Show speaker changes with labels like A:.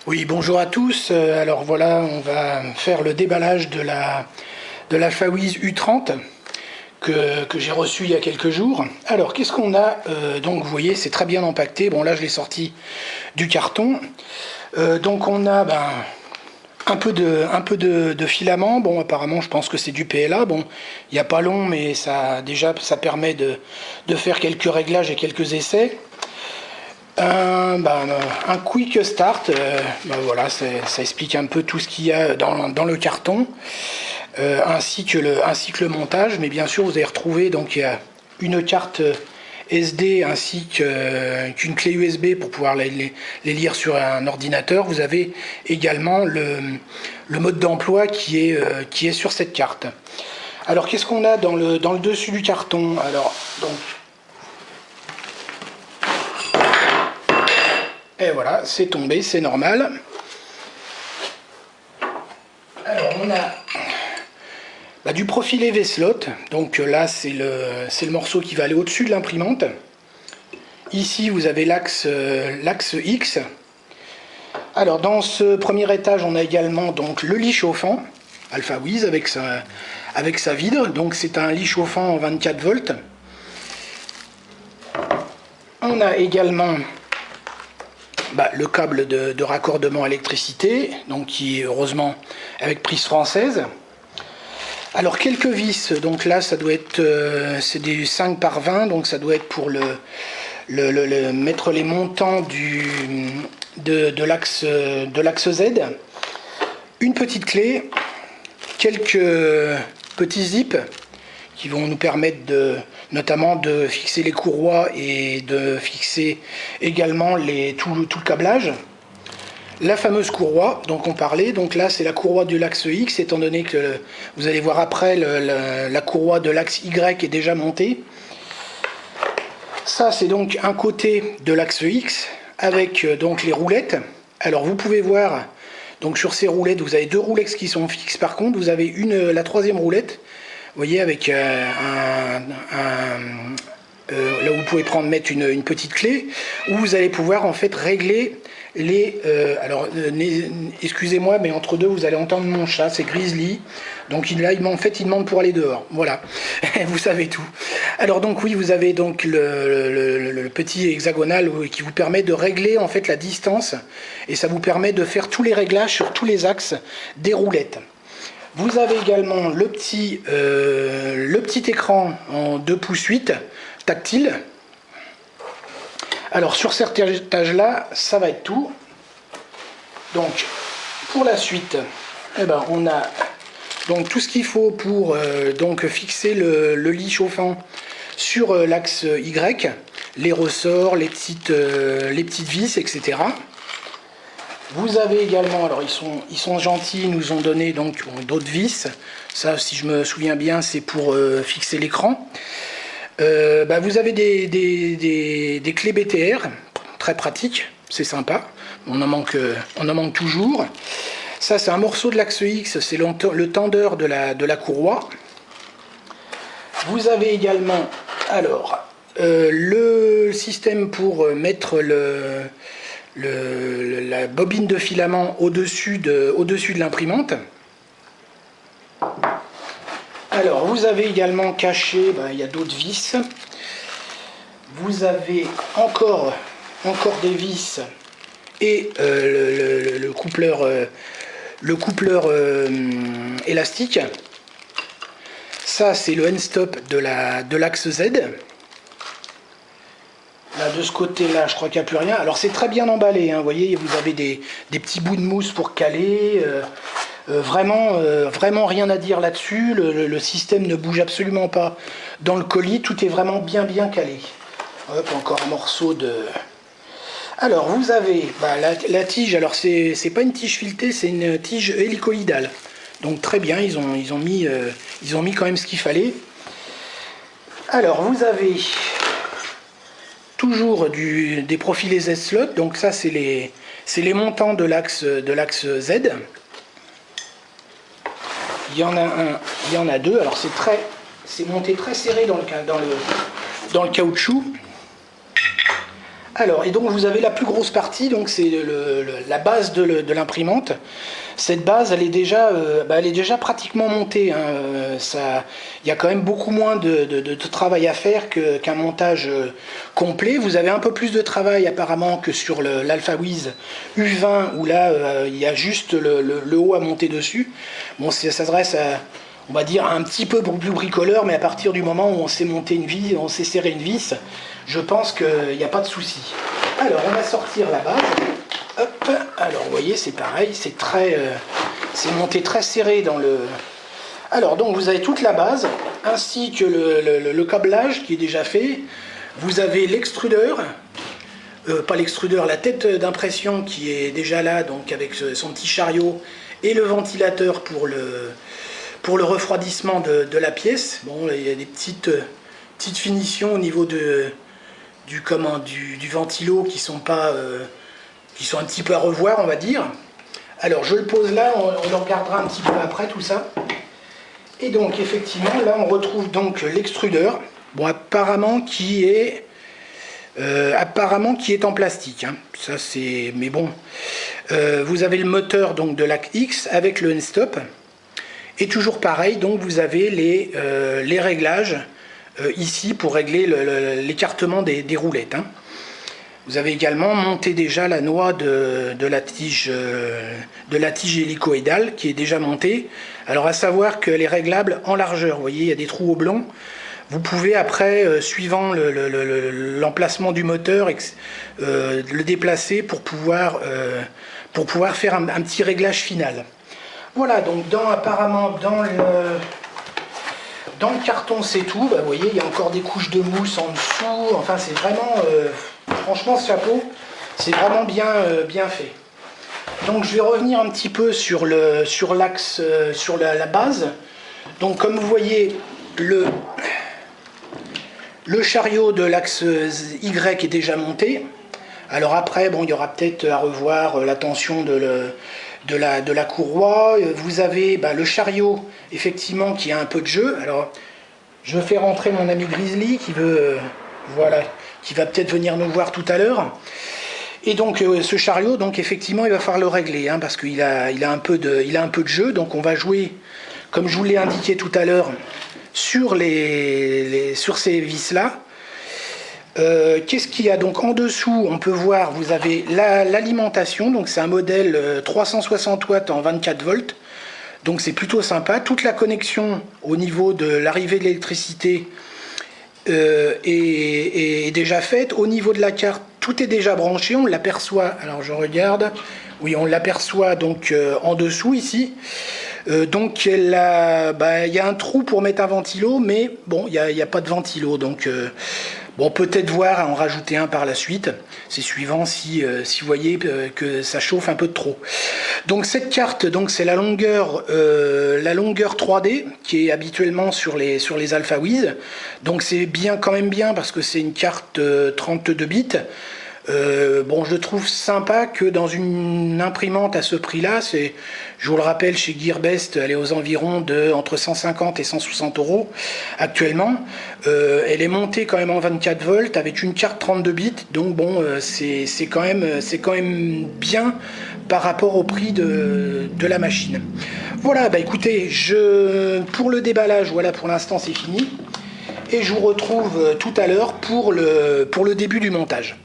A: Oui, bonjour à tous. Alors voilà, on va faire le déballage de la Fawise U30 que j'ai reçue il y a quelques jours. Alors, qu'est-ce qu'on a donc, vous voyez, c'est très bien empaqueté. Bon, là, je l'ai sorti du carton. Donc, on a un peu de filament. Bon, apparemment, je pense que c'est du PLA. Bon, il n'y a pas long, mais ça permet de faire quelques réglages et quelques essais. Un quick start, voilà, ça explique un peu tout ce qu'il y a dans le carton, ainsi que le montage. Mais bien sûr, vous allez retrouver, donc il y a une carte SD ainsi qu'une clé USB pour pouvoir les lire sur un ordinateur. Vous avez également le mode d'emploi qui est sur cette carte. Alors, qu'est-ce qu'on a dans le dessus du carton? Alors, donc, et voilà, c'est tombé, c'est normal. Alors on a du profilé V-slot. Donc là, c'est le morceau qui va aller au-dessus de l'imprimante. Ici, vous avez l'axe X. Alors dans ce premier étage, on a également donc le lit chauffant Alphawiz avec sa vide. Donc c'est un lit chauffant en 24 volts. On a également le câble de raccordement électricité, donc qui est heureusement avec prise française. Alors quelques vis, donc là ça doit être, c'est des 5 par 20, donc ça doit être pour mettre les montants de l'axe Z. Une petite clé, quelques petits zips qui vont nous permettre notamment de fixer les courroies et de fixer également tout le câblage. La fameuse courroie dont on parlait, donc là c'est la courroie de l'axe X, étant donné que vous allez voir après, la courroie de l'axe Y est déjà montée. Ça c'est donc un côté de l'axe X avec donc les roulettes. Alors vous pouvez voir, donc sur ces roulettes, vous avez deux roulettes qui sont fixes. Par contre, vous avez la troisième roulette, vous voyez, avec là où vous pouvez mettre une petite clé, où vous allez pouvoir en fait régler excusez-moi, mais entre deux, vous allez entendre mon chat, c'est Grizzly. Donc là, il demande pour aller dehors. Voilà, vous savez tout. Alors donc oui, vous avez donc le petit hexagonal qui vous permet de régler en fait la distance, et ça vous permet de faire tous les réglages sur tous les axes des roulettes. Vous avez également le petit écran en 2 pouces 8 tactile. Alors sur cet étage-là, ça va être tout. Donc pour la suite, on a donc tout ce qu'il faut pour donc fixer le lit chauffant sur l'axe Y, les ressorts, les petites vis, etc. Vous avez également, alors ils sont gentils, ils nous ont donné donc d'autres vis. Ça, si je me souviens bien, c'est pour fixer l'écran. Vous avez des clés BTR, très pratiques, c'est sympa. On en manque toujours. Ça, c'est un morceau de l'axe X, c'est le tendeur de la courroie. Vous avez également, alors, le système pour mettre la bobine de filament au-dessus de l'imprimante. Alors, vous avez également caché, il y a d'autres vis. Vous avez encore des vis et le coupleur élastique. Ça, c'est le end-stop de l'axe Z. Là, de ce côté-là, je crois qu'il n'y a plus rien. Alors, c'est très bien emballé, hein. Vous voyez, vous avez des petits bouts de mousse pour caler. Vraiment rien à dire là-dessus. Le système ne bouge absolument pas dans le colis. Tout est vraiment bien calé. Hop, encore un morceau de... Alors, vous avez la tige. Alors, c'est pas une tige filetée, c'est une tige hélicoïdale. Donc, très bien, ils ont mis quand même ce qu'il fallait. Alors, vous avez toujours des profilés Z-slot. Donc, ça, c'est les montants de l'axe Z. Il y en a un, il y en a deux. Alors c'est monté très serré dans le caoutchouc. Alors, et donc vous avez la plus grosse partie, donc c'est la base de l'imprimante. Cette base, elle est déjà pratiquement montée, hein. Il y a quand même beaucoup moins de travail à faire qu'un montage complet. Vous avez un peu plus de travail apparemment que sur l'Alphawiz U20, où là, il y a juste le haut à monter dessus. Bon, ça s'adresse à, on va dire, un petit peu plus bricoleur, mais à partir du moment où on sait monter une vis, on sait serrer une vis, je pense qu'il n'y a pas de souci. Alors, on va sortir la base. Hop. Alors, vous voyez, c'est pareil, c'est monté très serré dans le... Alors, donc, vous avez toute la base, ainsi que le câblage qui est déjà fait. Vous avez l'extrudeur, pas l'extrudeur, la tête d'impression qui est déjà là, donc avec son petit chariot, et le ventilateur pour le refroidissement de la pièce. Bon, il y a des petites finitions au niveau du ventilo qui sont un petit peu à revoir, on va dire. Alors je le pose là, on le regardera un petit peu après tout ça. Et donc effectivement là on retrouve donc l'extrudeur, bon apparemment qui est en plastique, hein. Ça c'est, mais bon, vous avez le moteur donc de l'AC X avec le N-Stop. Et toujours pareil, donc vous avez les réglages ici pour régler l'écartement des roulettes, hein. Vous avez également monté déjà la noix de la tige hélicoïdale qui est déjà montée. Alors à savoir qu'elle est réglable en largeur. Vous voyez, il y a des trous oblongs. Vous pouvez après, suivant l'emplacement du moteur, le déplacer pour pouvoir faire un petit réglage final. Voilà, donc apparemment dans le carton c'est tout. Bah, vous voyez, il y a encore des couches de mousse en dessous. Enfin, c'est vraiment, franchement, ce chapeau, c'est vraiment bien fait. Donc, je vais revenir un petit peu sur l'axe, sur la base. Donc, comme vous voyez, le chariot de l'axe Y est déjà monté. Alors après, bon, il y aura peut-être à revoir la tension de la courroie. Vous avez le chariot, effectivement, qui a un peu de jeu. Alors, je fais rentrer mon ami Grizzly qui veut, voilà, qui va peut-être venir nous voir tout à l'heure. Et donc, ce chariot, donc effectivement, il va falloir le régler, hein, parce qu'il a un peu de jeu. Donc, on va jouer, comme je vous l'ai indiqué tout à l'heure, sur ces vis-là. Qu'est-ce qu'il y a donc en dessous? On peut voir, vous avez l'alimentation, donc c'est un modèle 360 watts en 24 volts, donc c'est plutôt sympa. Toute la connexion au niveau de l'arrivée de l'électricité est déjà faite. Au niveau de la carte, tout est déjà branché, on l'aperçoit, alors je regarde, oui, on l'aperçoit donc en dessous ici. Donc il y a un trou pour mettre un ventilo, mais bon, il n'y a pas de ventilo, donc bon, peut-être voir à en rajouter un par la suite. C'est suivant si vous voyez que ça chauffe un peu de trop. Donc cette carte, donc c'est la longueur 3D qui est habituellement sur les Alphawiz. Donc c'est quand même bien parce que c'est une carte 32 bits. Bon, je trouve sympa que dans une imprimante à ce prix-là, je vous le rappelle, chez Gearbest, elle est aux environs de entre 150 et 160 € actuellement. Elle est montée quand même en 24 volts avec une carte 32 bits, donc bon, c'est quand même bien par rapport au prix de la machine. Voilà, bah écoutez, pour le déballage, voilà, pour l'instant c'est fini. Et je vous retrouve tout à l'heure pour le début du montage.